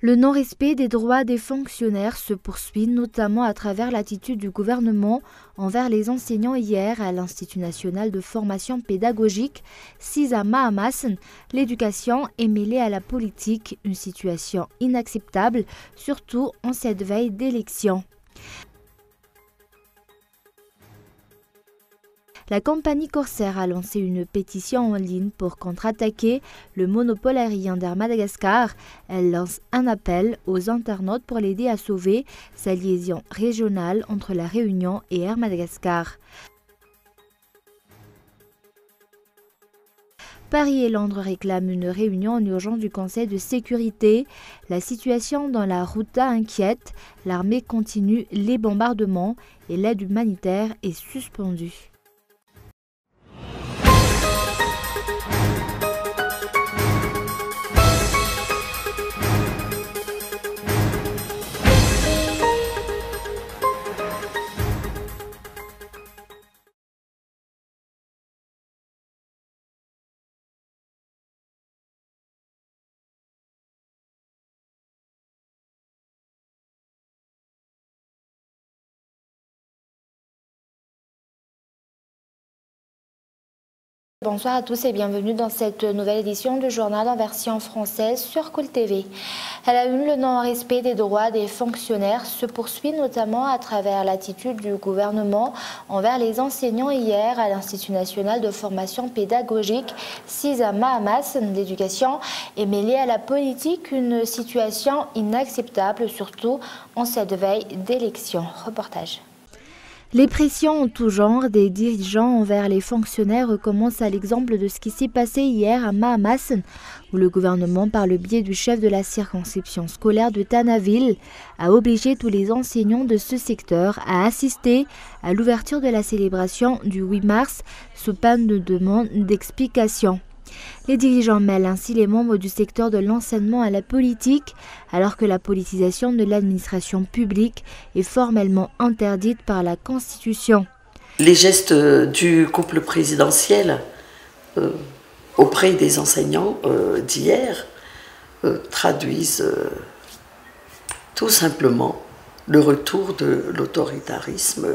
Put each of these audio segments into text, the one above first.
Le non-respect des droits des fonctionnaires se poursuit notamment à travers l'attitude du gouvernement envers les enseignants hier à l'Institut national de formation pédagogique Cisa Mahamassen. L'éducation est mêlée à la politique, une situation inacceptable, surtout en cette veille d'élection. La compagnie Corsair a lancé une pétition en ligne pour contre-attaquer le monopole aérien d'Air Madagascar. Elle lance un appel aux internautes pour l'aider à sauver sa liaison régionale entre La Réunion et Air Madagascar. Paris et Londres réclament une réunion en urgence du Conseil de sécurité. La situation dans la Ghouta inquiète. L'armée continue les bombardements et l'aide humanitaire est suspendue. Bonsoir à tous et bienvenue dans cette nouvelle édition du journal en version française sur Cool TV. À la une, le non-respect des droits des fonctionnaires se poursuit notamment à travers l'attitude du gouvernement envers les enseignants hier à l'Institut national de formation pédagogique Cisa Mahamassen. L'éducation est mêlée à la politique, une situation inacceptable, surtout en cette veille d'élection. Reportage. Les pressions en tout genre des dirigeants envers les fonctionnaires recommencent à l'exemple de ce qui s'est passé hier à Mahamassen, où le gouvernement, par le biais du chef de la circonscription scolaire de Tanaville, a obligé tous les enseignants de ce secteur à assister à l'ouverture de la célébration du 8 mars sous peine de demande d'explication. Les dirigeants mêlent ainsi les membres du secteur de l'enseignement à la politique, alors que la politisation de l'administration publique est formellement interdite par la Constitution. Les gestes du couple présidentiel auprès des enseignants d'hier traduisent tout simplement le retour de l'autoritarisme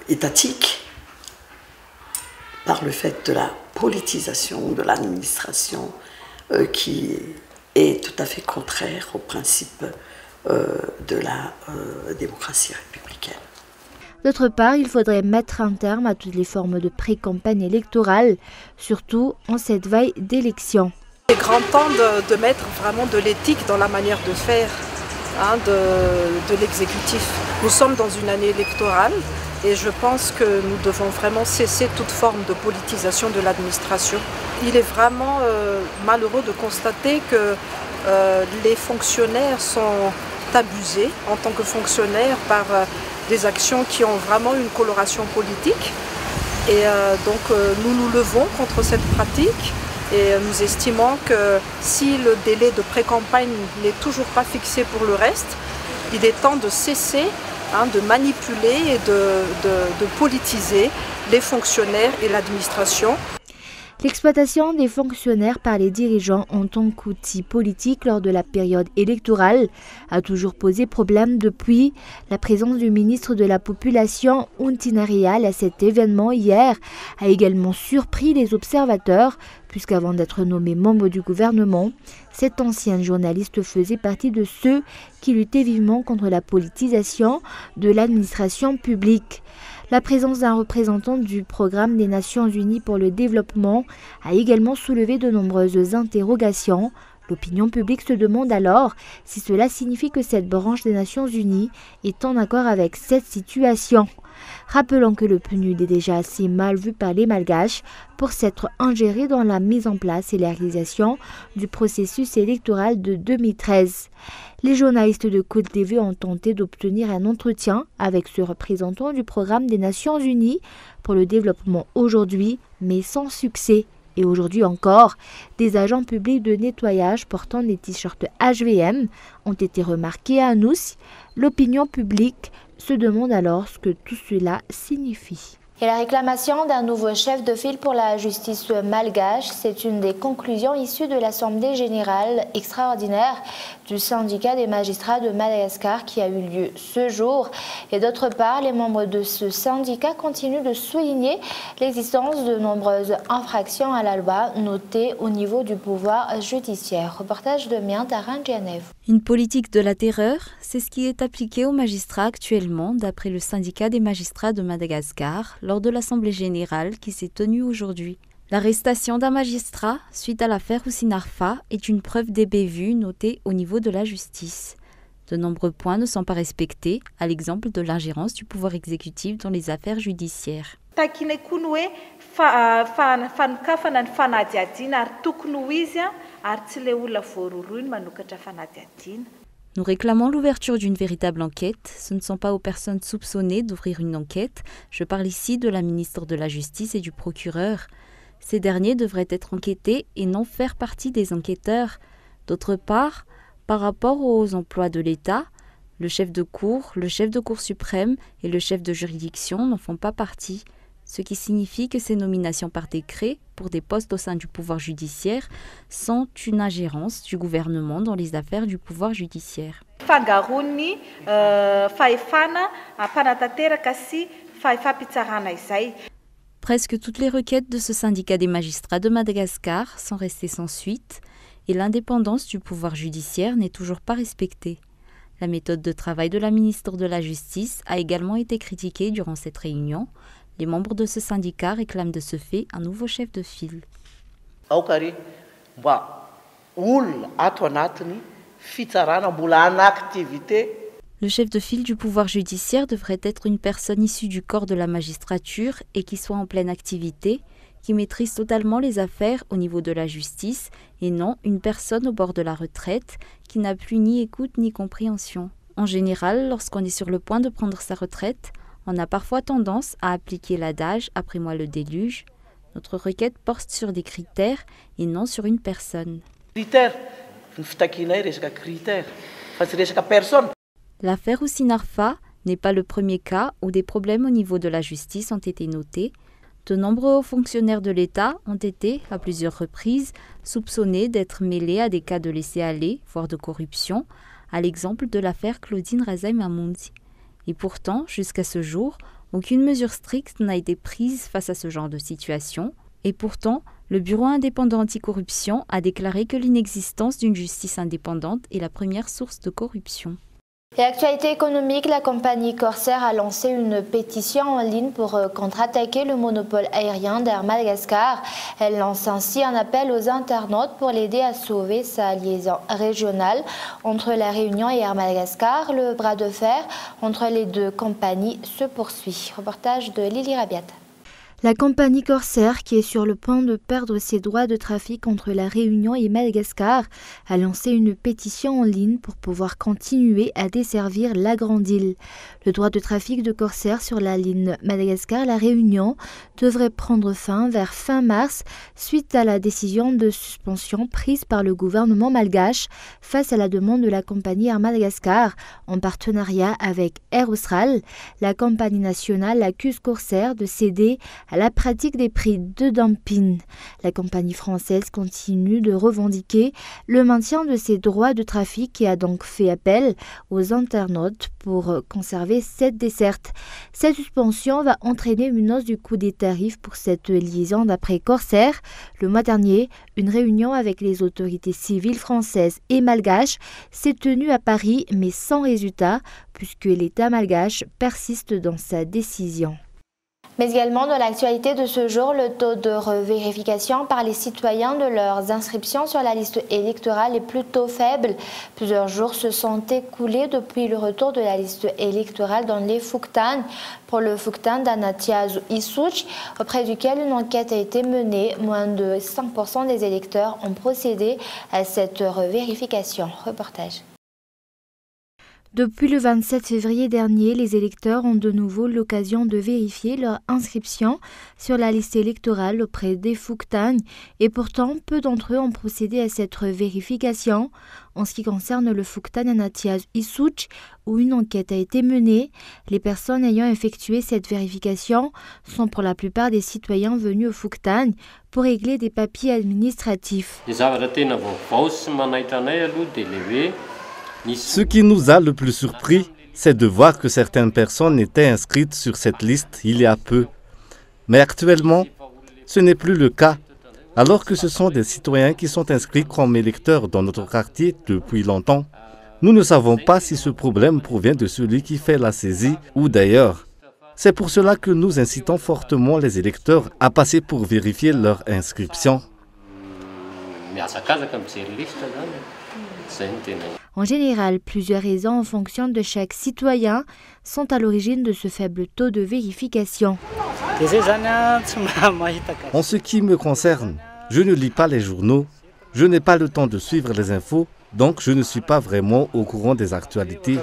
étatique par le fait de la politisation de l'administration qui est tout à fait contraire au principe de la démocratie républicaine. D'autre part, il faudrait mettre un terme à toutes les formes de pré-campagne électorale, surtout en cette veille d'élection. Il est grand temps de mettre vraiment de l'éthique dans la manière de faire de l'exécutif. Nous sommes dans une année électorale. Et je pense que nous devons vraiment cesser toute forme de politisation de l'administration. Il est vraiment malheureux de constater que les fonctionnaires sont abusés en tant que fonctionnaires par des actions qui ont vraiment une coloration politique. Et donc nous nous levons contre cette pratique et nous estimons que si le délai de pré-campagne n'est toujours pas fixé pour le reste, il est temps de cesser de manipuler et de politiser les fonctionnaires et l'administration. L'exploitation des fonctionnaires par les dirigeants en tant qu'outil politique lors de la période électorale a toujours posé problème depuis la présence du ministre de la Population, Untina Rial, à cet événement hier, a également surpris les observateurs, puisqu'avant d'être nommé membre du gouvernement, cette ancienne journaliste faisait partie de ceux qui luttaient vivement contre la politisation de l'administration publique. La présence d'un représentant du programme des Nations Unies pour le développement a également soulevé de nombreuses interrogations. L'opinion publique se demande alors si cela signifie que cette branche des Nations Unies est en accord avec cette situation. Rappelons que le PNUD est déjà assez mal vu par les Malgaches pour s'être ingéré dans la mise en place et la réalisation du processus électoral de 2013. Les journalistes de Cool TV ont tenté d'obtenir un entretien avec ce représentant du programme des Nations Unies pour le développement aujourd'hui, mais sans succès. Et aujourd'hui encore, des agents publics de nettoyage portant des t-shirts HVM ont été remarqués à Nous. L'opinion publique se demande alors ce que tout cela signifie. Et la réclamation d'un nouveau chef de file pour la justice malgache, c'est une des conclusions issues de l'Assemblée générale extraordinaire du syndicat des magistrats de Madagascar qui a eu lieu ce jour. Et d'autre part, les membres de ce syndicat continuent de souligner l'existence de nombreuses infractions à la loi notées au niveau du pouvoir judiciaire. Reportage de Mien Tarangianev. Une politique de la terreur, c'est ce qui est appliqué aux magistrats actuellement, d'après le syndicat des magistrats de Madagascar, lors de l'Assemblée générale qui s'est tenue aujourd'hui. L'arrestation d'un magistrat, suite à l'affaire Ousinarfa, est une preuve des bévues notées au niveau de la justice. De nombreux points ne sont pas respectés, à l'exemple de l'ingérence du pouvoir exécutif dans les affaires judiciaires. Nous réclamons l'ouverture d'une véritable enquête. Ce ne sont pas aux personnes soupçonnées d'ouvrir une enquête. Je parle ici de la ministre de la Justice et du procureur. Ces derniers devraient être enquêtés et non faire partie des enquêteurs. D'autre part, par rapport aux emplois de l'État, le chef de cour suprême et le chef de juridiction n'en font pas partie. Ce qui signifie que ces nominations par décret pour des postes au sein du pouvoir judiciaire sont une ingérence du gouvernement dans les affaires du pouvoir judiciaire. Presque toutes les requêtes de ce syndicat des magistrats de Madagascar sont restées sans suite et l'indépendance du pouvoir judiciaire n'est toujours pas respectée. La méthode de travail de la ministre de la Justice a également été critiquée durant cette réunion. Les membres de ce syndicat réclament de ce fait un nouveau chef de file. Le chef de file du pouvoir judiciaire devrait être une personne issue du corps de la magistrature et qui soit en pleine activité, qui maîtrise totalement les affaires au niveau de la justice et non une personne au bord de la retraite qui n'a plus ni écoute ni compréhension. En général, lorsqu'on est sur le point de prendre sa retraite, on a parfois tendance à appliquer l'adage « après moi le déluge ». Notre requête porte sur des critères et non sur une personne. L'affaire Ousinarfa n'est pas le premier cas où des problèmes au niveau de la justice ont été notés. De nombreux hauts fonctionnaires de l'État ont été, à plusieurs reprises, soupçonnés d'être mêlés à des cas de laisser-aller, voire de corruption, à l'exemple de l'affaire Claudine Razay-Mamoundzi. Et pourtant, jusqu'à ce jour, aucune mesure stricte n'a été prise face à ce genre de situation. Et pourtant, le Bureau indépendant anticorruption a déclaré que l'inexistence d'une justice indépendante est la première source de corruption. Et actualité économique, la compagnie Corsair a lancé une pétition en ligne pour contre-attaquer le monopole aérien d'Air Madagascar. Elle lance ainsi un appel aux internautes pour l'aider à sauver sa liaison régionale entre La Réunion et Air Madagascar. Le bras de fer entre les deux compagnies se poursuit. Reportage de Lily Rabiat. La compagnie Corsair, qui est sur le point de perdre ses droits de trafic entre La Réunion et Madagascar, a lancé une pétition en ligne pour pouvoir continuer à desservir la Grande Île. Le droit de trafic de Corsair sur la ligne Madagascar-La Réunion devrait prendre fin vers fin mars suite à la décision de suspension prise par le gouvernement malgache face à la demande de la compagnie Air Madagascar en partenariat avec Air Austral. La compagnie nationale accuse Corsair de céder à la pratique des prix de dumping. La compagnie française continue de revendiquer le maintien de ses droits de trafic et a donc fait appel aux internautes pour conserver cette desserte. Cette suspension va entraîner une hausse du coût des tarifs pour cette liaison d'après Corsair. Le mois dernier, une réunion avec les autorités civiles françaises et malgaches s'est tenue à Paris, mais sans résultat, puisque l'État malgache persiste dans sa décision. Mais également dans l'actualité de ce jour, le taux de revérification par les citoyens de leurs inscriptions sur la liste électorale est plutôt faible. Plusieurs jours se sont écoulés depuis le retour de la liste électorale dans les Fouktan. Pour le Fouktan d'Anatiazu Issouch, auprès duquel une enquête a été menée, moins de 5% des électeurs ont procédé à cette revérification. Reportage. Depuis le 27 février dernier, les électeurs ont de nouveau l'occasion de vérifier leur inscription sur la liste électorale auprès des Fouktagnes et pourtant, peu d'entre eux ont procédé à cette vérification. En ce qui concerne le Fouktagne Anatiaz Issouch, où une enquête a été menée, les personnes ayant effectué cette vérification sont pour la plupart des citoyens venus au Fouktagne pour régler des papiers administratifs. Ce qui nous a le plus surpris, c'est de voir que certaines personnes étaient inscrites sur cette liste il y a peu. Mais actuellement, ce n'est plus le cas, alors que ce sont des citoyens qui sont inscrits comme électeurs dans notre quartier depuis longtemps. Nous ne savons pas si ce problème provient de celui qui fait la saisie ou d'ailleurs. C'est pour cela que nous incitons fortement les électeurs à passer pour vérifier leur inscription. En général, plusieurs raisons en fonction de chaque citoyen sont à l'origine de ce faible taux de vérification. En ce qui me concerne, je ne lis pas les journaux, je n'ai pas le temps de suivre les infos, donc je ne suis pas vraiment au courant des actualités.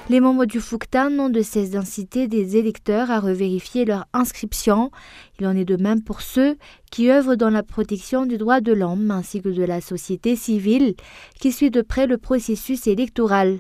Les membres du Fouktagne n'ont de cesse d'inciter des électeurs à revérifier leur inscription. Il en est de même pour ceux qui œuvrent dans la protection du droit de l'homme ainsi que de la société civile qui suit de près le processus électoral.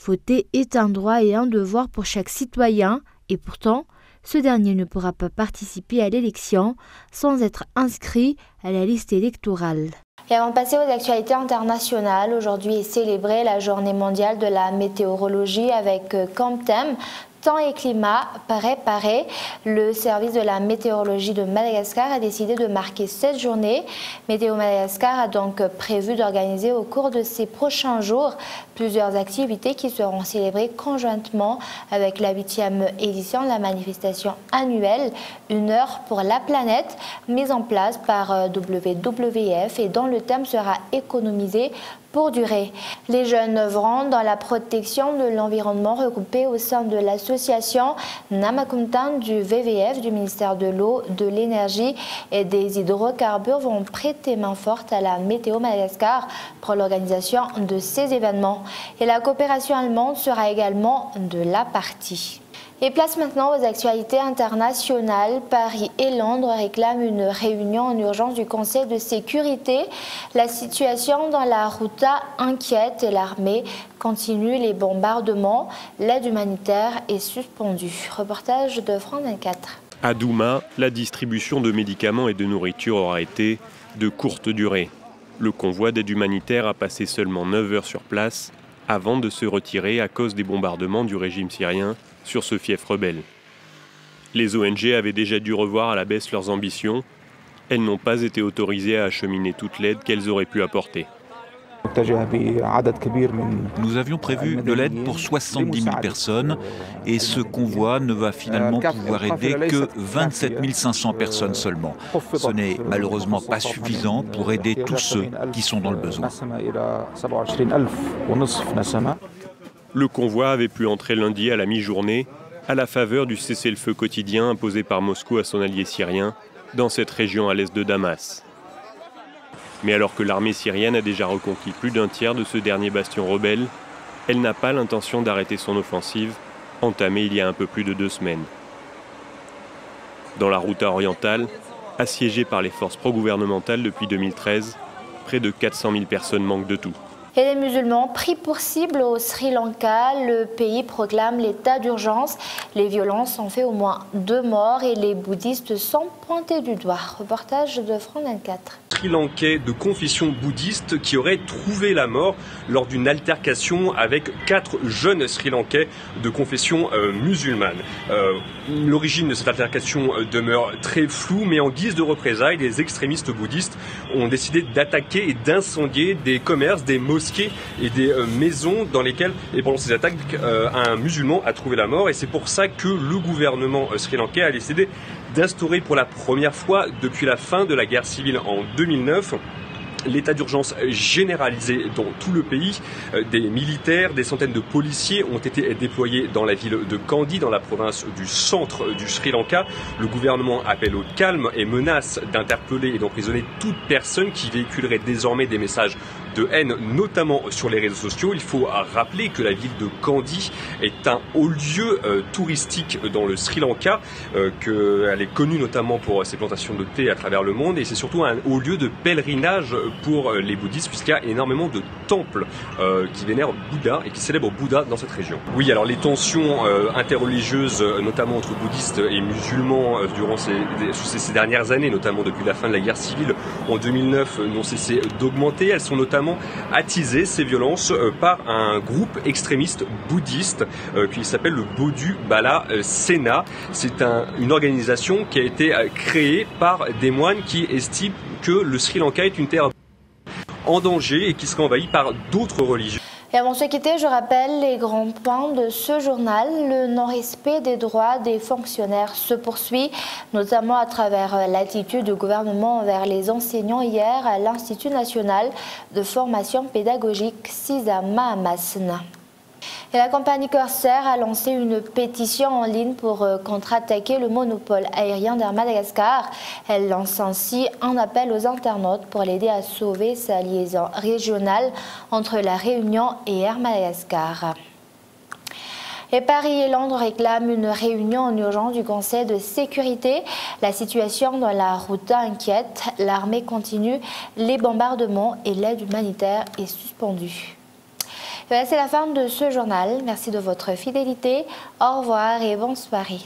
Voter est un droit et un devoir pour chaque citoyen et pourtant, ce dernier ne pourra pas participer à l'élection sans être inscrit à la liste électorale. Et avant de passer aux actualités internationales, aujourd'hui est célébrée la journée mondiale de la météorologie avec comme thème temps et climat préparé. Le service de la météorologie de Madagascar a décidé de marquer cette journée. Météo Madagascar a donc prévu d'organiser au cours de ces prochains jours plusieurs activités qui seront célébrées conjointement avec la 8e édition de la manifestation annuelle Une heure pour la planète, mise en place par WWF et dont le thème sera économisé pour durer. Les jeunes œuvrant dans la protection de l'environnement regroupés au sein de l'association Namakumtan du VVF, du ministère de l'eau, de l'énergie et des hydrocarbures vont prêter main forte à la Météo Madagascar pour l'organisation de ces événements. Et la coopération allemande sera également de la partie. Et place maintenant aux actualités internationales. Paris et Londres réclament une réunion en urgence du Conseil de sécurité. La situation dans la Ghouta inquiète et l'armée continue les bombardements. L'aide humanitaire est suspendue. Reportage de France 24. À Douma, la distribution de médicaments et de nourriture aura été de courte durée. Le convoi d'aide humanitaire a passé seulement 9 heures sur place avant de se retirer à cause des bombardements du régime syrien sur ce fief rebelle. Les ONG avaient déjà dû revoir à la baisse leurs ambitions. Elles n'ont pas été autorisées à acheminer toute l'aide qu'elles auraient pu apporter. Nous avions prévu de l'aide pour 70 000 personnes et ce convoi ne va finalement pouvoir aider que 27 500 personnes seulement. Ce n'est malheureusement pas suffisant pour aider tous ceux qui sont dans le besoin. Le convoi avait pu entrer lundi à la mi-journée à la faveur du cessez-le-feu quotidien imposé par Moscou à son allié syrien dans cette région à l'est de Damas. Mais alors que l'armée syrienne a déjà reconquis plus d'un tiers de ce dernier bastion rebelle, elle n'a pas l'intention d'arrêter son offensive, entamée il y a un peu plus de 2 semaines. Dans la Ghouta orientale, assiégée par les forces pro-gouvernementales depuis 2013, près de 400 000 personnes manquent de tout. Et les musulmans pris pour cible au Sri Lanka, le pays proclame l'état d'urgence. Les violences ont fait au moins 2 morts et les bouddhistes sont pointés du doigt. Reportage de France 24. Sri-Lankais de confession bouddhiste qui aurait trouvé la mort lors d'une altercation avec 4 jeunes Sri-Lankais de confession musulmane. L'origine de cette altercation demeure très floue, mais en guise de représailles, les extrémistes bouddhistes ont décidé d'attaquer et d'incendier des commerces, des mosquées et des maisons dans lesquelles, et pendant ces attaques, un musulman a trouvé la mort. Et c'est pour ça que le gouvernement sri-lankais a décidé d'instaurer pour la première fois depuis la fin de la guerre civile en 2009 l'état d'urgence généralisé dans tout le pays. Des militaires, des centaines de policiers ont été déployés dans la ville de Kandy, dans la province du centre du Sri Lanka. Le gouvernement appelle au calme et menace d'interpeller et d'emprisonner toute personne qui véhiculerait désormais des messages de haine, notamment sur les réseaux sociaux. Il faut rappeler que la ville de Kandy est un haut lieu touristique dans le Sri Lanka, qu'elle est connue notamment pour ses plantations de thé à travers le monde, et c'est surtout un haut lieu de pèlerinage pour les bouddhistes, puisqu'il y a énormément de temples qui vénèrent Bouddha et qui célèbrent Bouddha dans cette région. Oui, alors les tensions interreligieuses, notamment entre bouddhistes et musulmans durant ces dernières années, notamment depuis la fin de la guerre civile en 2009, n'ont cessé d'augmenter. Elles sont notamment attisées, ces violences, par un groupe extrémiste bouddhiste qui s'appelle le Bodhu Bala Sena. C'est une organisation qui a été créée par des moines qui estiment que le Sri Lanka est une terre en danger et qui serait envahie par d'autres religions. Et avant de se quitter, je rappelle les grands points de ce journal. Le non-respect des droits des fonctionnaires se poursuit, notamment à travers l'attitude du gouvernement envers les enseignants hier à l'Institut national de formation pédagogique CISA Mahamasna. Et la compagnie Corsair a lancé une pétition en ligne pour contre-attaquer le monopole aérien d'Air Madagascar. Elle lance ainsi un appel aux internautes pour l'aider à sauver sa liaison régionale entre La Réunion et Air Madagascar. Et Paris et Londres réclament une réunion en urgence du Conseil de sécurité. La situation dans la route inquiète. L'armée continue les bombardements et l'aide humanitaire est suspendue. Voilà, c'est la fin de ce journal. Merci de votre fidélité. Au revoir et bonne soirée.